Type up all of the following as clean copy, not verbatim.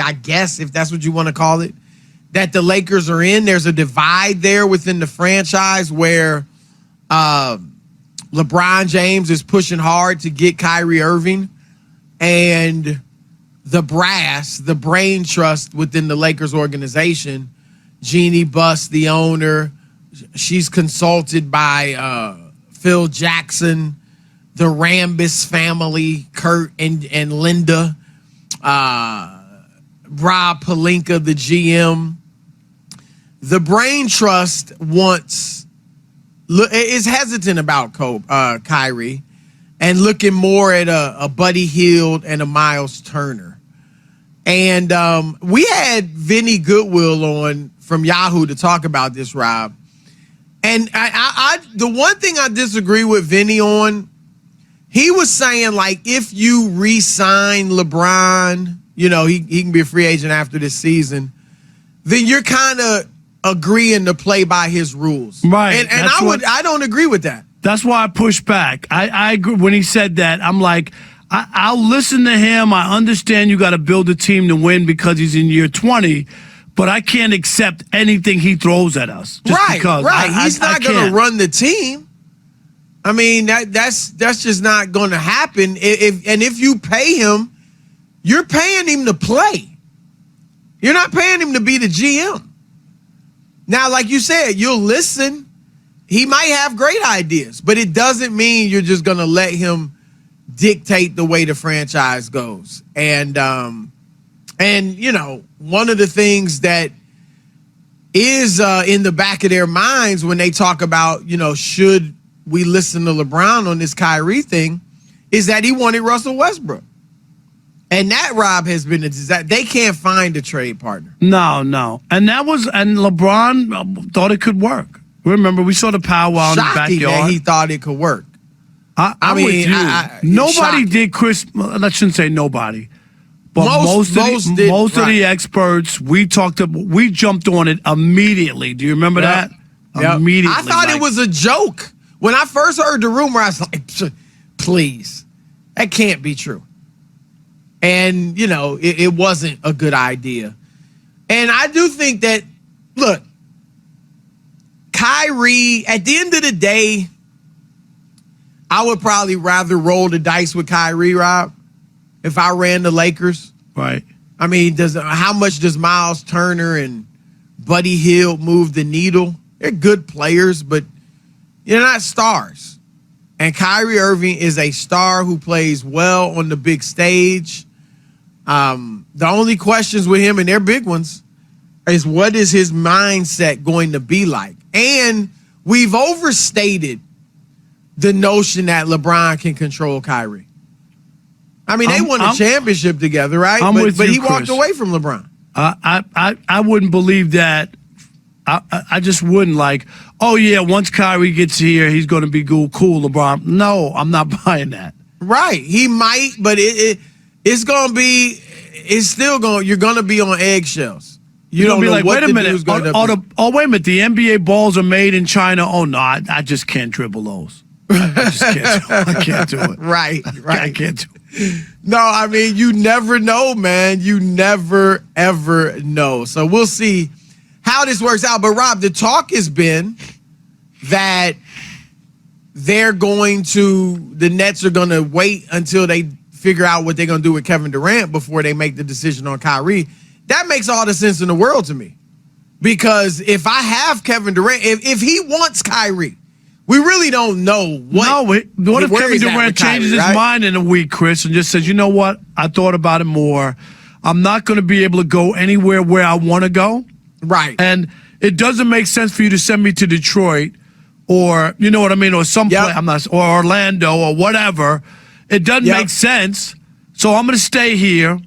I guess, if that's what you want to call it, that the Lakers are in. There's a divide there within the franchise where LeBron James is pushing hard to get Kyrie Irving, and the brass, the brain trust within the Lakers organization, Jeannie Buss, the owner, she's consulted by Phil Jackson, the Rambis family, Kurt and Linda, Rob Pelinka, the GM. The brain trust is hesitant about Kyrie and looking more at a Buddy Hield and a Miles Turner. And we had Vinny Goodwill on from Yahoo to talk about this, Rob. And I the one thing I disagree with Vinny on, he was saying, like, if you re-sign LeBron, you know, he can be a free agent after this season, then you're kind of agreeing to play by his rules. Right. And I don't agree with that. That's why I push back. I agree. When he said that, I'm like, I'll listen to him. I understand you got to build a team to win because he's in year 20, but I can't accept anything he throws at us. Right. He's not going to run the team. I mean, that's just not going to happen. If you pay him, you're paying him to play. You're not paying him to be the GM. Now, like you said, you'll listen. He might have great ideas, but it doesn't mean you're just going to let him dictate the way the franchise goes. And you know, one of the things that is in the back of their minds when they talk about, you know, should we listen to LeBron on this Kyrie thing, is that he wanted Russell Westbrook. And that, Rob, has been a disaster. They can't find a trade partner. No. And LeBron thought it could work. Remember, we saw the powwow in the backyard. That he thought it could work. I mean, with you. Nobody did, Chris. I shouldn't say nobody. But most of the experts, we jumped on it immediately. Do you remember that? Yep. Immediately. I thought it was a joke. When I first heard the rumor, I was like, please, that can't be true. And, you know, it wasn't a good idea. And I do think that, look, Kyrie, at the end of the day, I would probably rather roll the dice with Kyrie, Rob, if I ran the Lakers. Right. I mean, how much does Miles Turner and Buddy Hield move the needle? They're good players, but they're not stars. And Kyrie Irving is a star who plays well on the big stage. The only questions with him, and they're big ones, is what is his mindset going to be like? And we've overstated the notion that LeBron can control Kyrie. I mean, they won a championship together, right? But he walked away from LeBron. I wouldn't believe that. I just wouldn't like, oh, yeah, once Kyrie gets here, he's going to be cool, LeBron. No, I'm not buying that. Right. He might, but it's going to be, you're going to be on eggshells. You don't know what the dude's going to be. Wait a minute. The NBA balls are made in China. Oh, no, I just can't dribble those. I can't do it. Right. I can't do it. No, I mean, you never know, man. You never, ever know. So we'll see how this works out. But, Rob, the talk has been that the Nets are going to wait until they figure out what they're going to do with Kevin Durant before they make the decision on Kyrie. That makes all the sense in the world to me. Because if I have Kevin Durant, if he wants Kyrie, we really don't know what. No, what if Kevin Durant changes his mind in a week, Chris, and just says, you know what? I thought about it more. I'm not going to be able to go anywhere where I want to go. Right. And it doesn't make sense for you to send me to Detroit or, you know what I mean, or someplace, or Orlando or whatever. It doesn't make sense. So I'm going to stay here.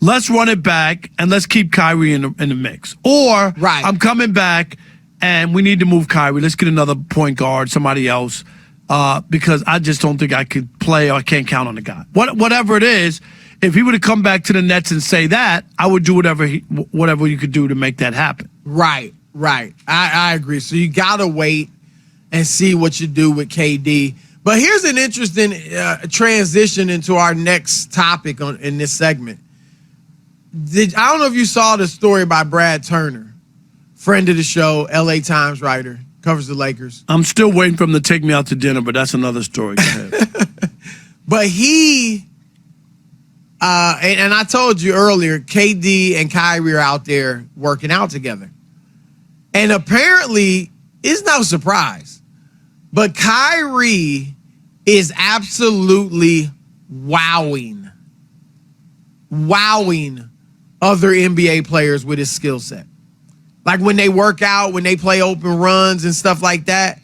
Let's run it back and let's keep Kyrie in the mix. Or I'm coming back and we need to move Kyrie. Let's get another point guard, somebody else, because I just don't think I could play or I can't count on the guy. Whatever it is, if he were to come back to the Nets and say that, I would do whatever you could do to make that happen. Right. I agree. So you got to wait and see what you do with KD. But here's an interesting transition into our next topic in this segment. I don't know if you saw the story by Brad Turner, friend of the show, LA Times writer, covers the Lakers. I'm still waiting for him to take me out to dinner, but that's another story. Go ahead. But he, and I told you earlier, KD and Kyrie are out there working out together. And apparently, it's no surprise, but Kyrie is absolutely wowing other NBA players with his skill set. Like when they work out, when they play open runs and stuff like that,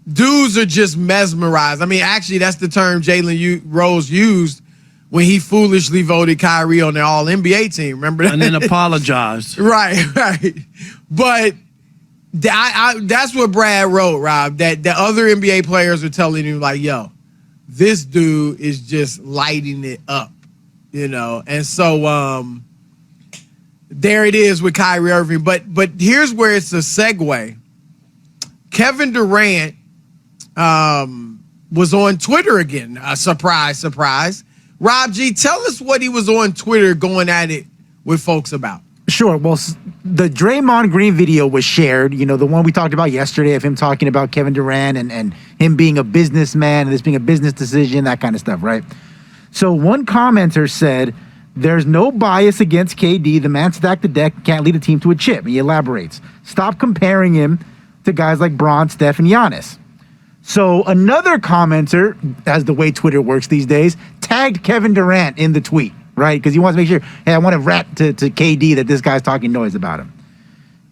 dudes are just mesmerized. I mean, actually, that's the term Jalen Rose used when he foolishly voted Kyrie on the All-NBA team. Remember that? And then apologized. Right. But that's what Brad wrote, Rob, that the other NBA players are telling him, like, yo, this dude is just lighting it up, you know? And so there it is with Kyrie Irving. But here's where it's a segue. Kevin Durant was on Twitter again. Surprise. Rob G, tell us what he was on Twitter going at it with folks about. Sure. Well, the Draymond Green video was shared, you know, the one we talked about yesterday of him talking about Kevin Durant and him being a businessman and this being a business decision, that kind of stuff, right? So one commenter said, there's no bias against KD. The man stacked the deck, can't lead a team to a chip. He elaborates. Stop comparing him to guys like Bron, Steph, and Giannis. So another commenter, as the way Twitter works these days, tagged Kevin Durant in the tweet, right? Because he wants to make sure, hey, I want to rap to KD that this guy's talking noise about him.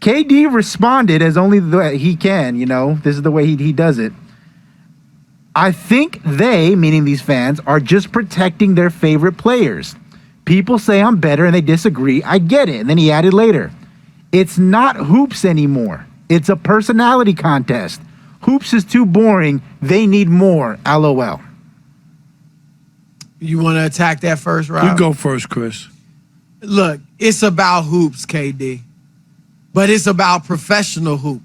KD responded as only he can, you know, this is the way he does it. I think they, meaning these fans, are just protecting their favorite players. People say I'm better and they disagree. I get it. And then he added later, it's not hoops anymore. It's a personality contest. Hoops is too boring. They need more. LOL. You want to attack that first, Rob? You go first, Chris. Look, it's about hoops, KD. But it's about professional hoop.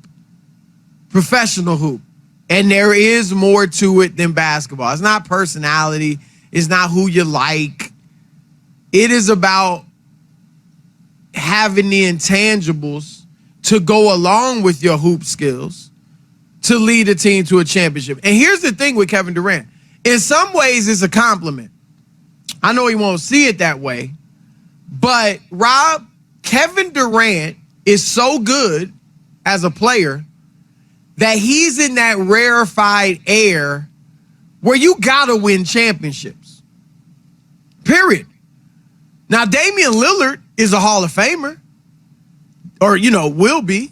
Professional hoop. And there is more to it than basketball. It's not personality. It's not who you like. It is about having the intangibles to go along with your hoop skills to lead a team to a championship. And here's the thing with Kevin Durant. In some ways, it's a compliment. I know he won't see it that way. But, Rob, Kevin Durant is so good as a player that he's in that rarefied air where you got to win championships. Period. Now, Damian Lillard is a Hall of Famer, or, you know, will be.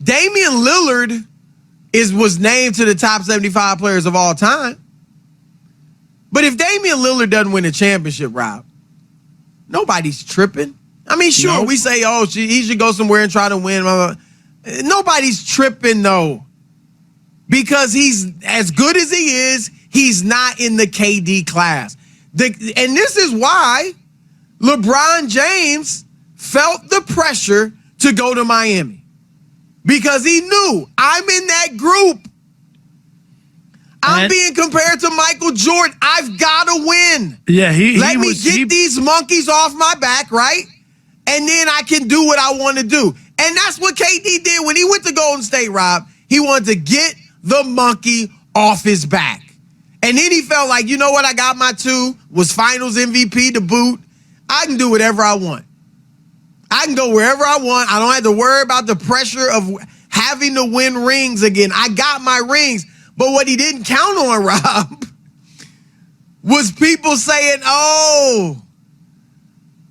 Damian Lillard was named to the top 75 players of all time. But if Damian Lillard doesn't win a championship, Rob, nobody's tripping. I mean, sure, we say, oh, he should go somewhere and try to win. Blah, blah. Nobody's tripping, though. Because he's as good as he is, he's not in the KD class. And this is why LeBron James felt the pressure to go to Miami. Because he knew, I'm in that group. I'm being compared to Michael Jordan. I've got to win. Yeah, Let me get these monkeys off my back, right? And then I can do what I want to do. And that's what KD did when he went to Golden State, Rob. He wanted to get the monkey off his back. And then he felt like, you know what? I got my two, was finals MVP to boot. I can do whatever I want. I can go wherever I want. I don't have to worry about the pressure of having to win rings again. I got my rings. But what he didn't count on, Rob, was people saying, oh,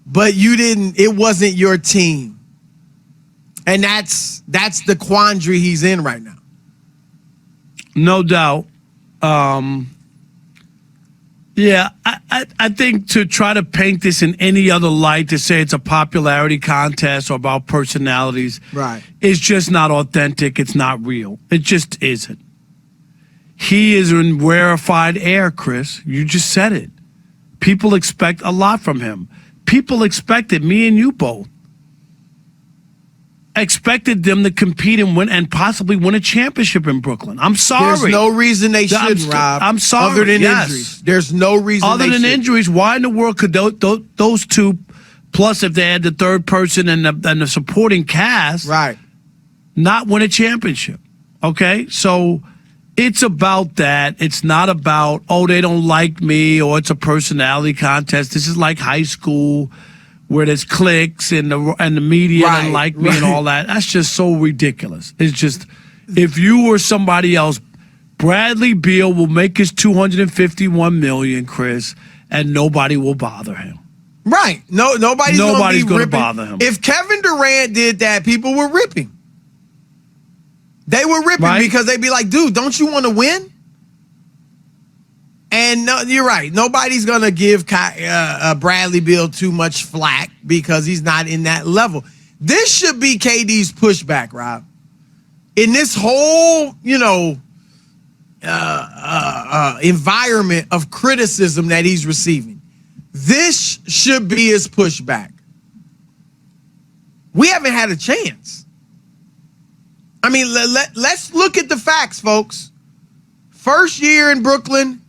but you didn't, it wasn't your team. And that's the quandary he's in right now. No doubt. Yeah, I think to try to paint this in any other light, to say it's a popularity contest or about personalities, right, is just not authentic. It's not real. It just isn't. He is in rarefied air, Chris. You just said it. People expect a lot from him. People expected, me and you both, expected them to compete and win and possibly win a championship in Brooklyn. I'm sorry. There's no reason they shouldn't, Rob. I'm sorry. Other than injuries. There's no reason Other than injuries, why in the world could those two plus if they had the third person and the supporting cast, Right. not win a championship. Okay? So it's about that. It's not about, oh, they don't like me or it's a personality contest. This is like high school where there's cliques and the media Right, don't like me and right. all that. That's just so ridiculous. It's just, if you were somebody else, Bradley Beal will make his $251 million, Chris, and nobody will bother him. Right. Nobody's going to ripping. bother him. If Kevin Durant did that, people were ripping. They were ripping Right. because they'd be like, dude, don't you want to win? And no, you're right. Nobody's going to give Bradley Beal too much flack because he's not in that level. This should be KD's pushback, Rob. In this whole, environment of criticism that he's receiving, this should be his pushback. We haven't had a chance. I mean, let's look at the facts, folks. First year in Brooklyn,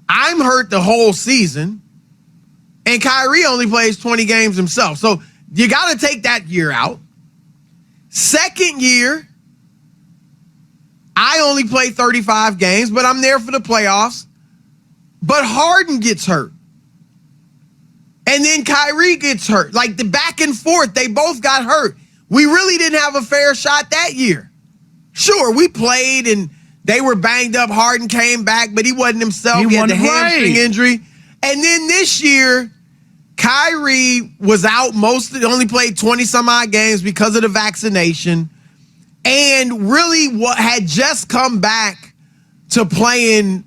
I'm hurt the whole season, and Kyrie only plays 20 games himself. So you got to take that year out. Second year, I only play 35 games, but I'm there for the playoffs. But Harden gets hurt. And then Kyrie gets hurt. Like the back and forth, they both got hurt. We really didn't have a fair shot that year. Sure, we played and they were banged up. Harden came back, but he wasn't himself. He had the hamstring injury. And then this year, Kyrie was out only played 20-some-odd games because of the vaccination, and really had just come back to playing,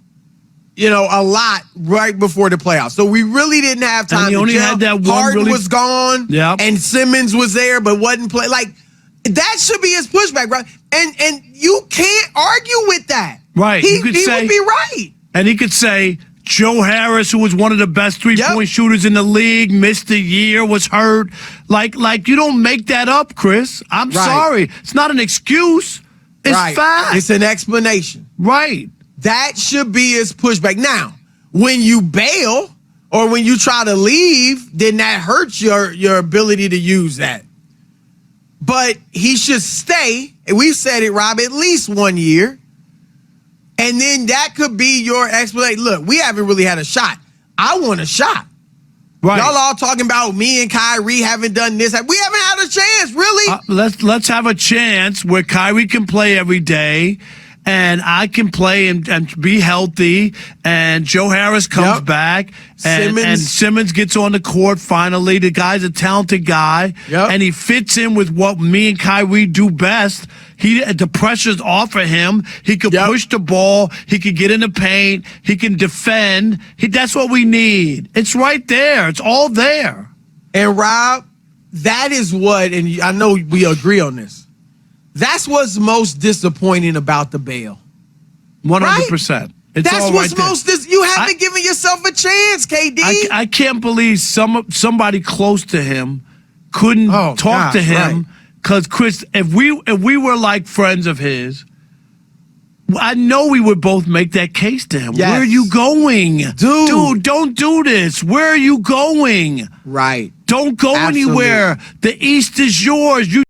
a lot right before the playoffs. So we really didn't have time. And he only had that one. Harden was gone, and Simmons was there, but wasn't playing. Like, that should be his pushback, right? And you can't argue with that. Right. He would be right. And he could say, Joe Harris, who was one of the best three-point shooters in the league, missed a year, was hurt. Like you don't make that up, Chris. I'm sorry. It's not an excuse. It's fact. It's an explanation. Right. That should be his pushback. Now, when you bail or when you try to leave, then that hurts your ability to use that. But he should stay, and we've said it, Rob, at least 1 year. And then that could be your explanation. Look, we haven't really had a shot. I want a shot. Right. Y'all all talking about me and Kyrie haven't done this. We haven't had a chance, really. Let's have a chance where Kyrie can play every day, and I can play and be healthy, and Joe Harris comes back, and Simmons gets on the court finally. The guy's a talented guy, and he fits in with what me and Kyrie do best. The pressure's off of him. He could push the ball. He could get in the paint. He can defend. That's what we need. It's right there. It's all there. And Rob, that is what, and I know we agree on this, that's what's most disappointing about the bail. 100%. That's what's most. You haven't given yourself a chance, KD. I can't believe somebody close to him couldn't talk to him. Because Chris, if we were like friends of his, I know we would both make that case to him. Yes. Where are you going, dude? Don't do this. Where are you going? Right. Don't go anywhere. The East is yours. You